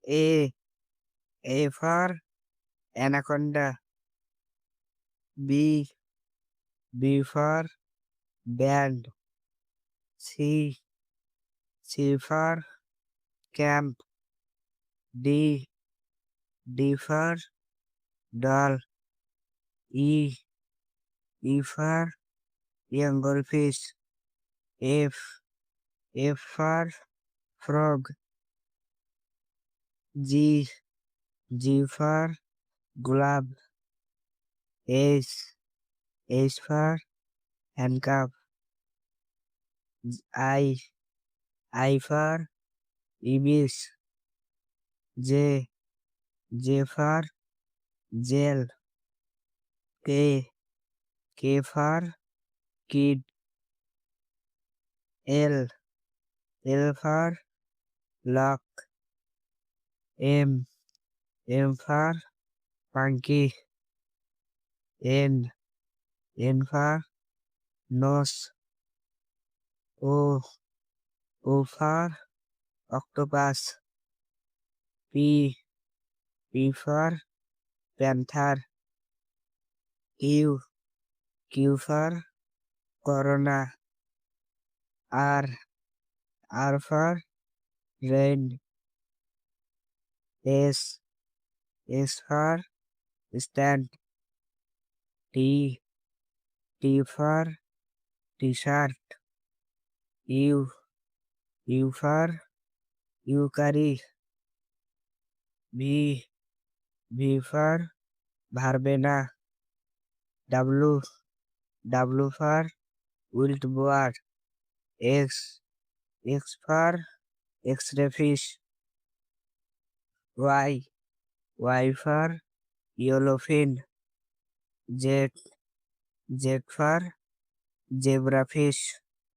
A. A for anaconda. B. B for band. C. C for camp. D. D for doll. E. E for young goldfish. F. F for frog. G. G for gulab. H. H for handcuff. I. I for ibis. J. J for jail. K. K for kid. L. L for lock. M. M for monkey. N. N for nose. O. O for octopus. P. P for panther. Q. Q for corona. R. R for rain. S. S for stand. T. T for t-shirt. U. U for Yukari. B. B for Barbena. W. W for wild boar. X. X for X-ray fish. Y. Y for yellowfin. Z. Z for zebrafish.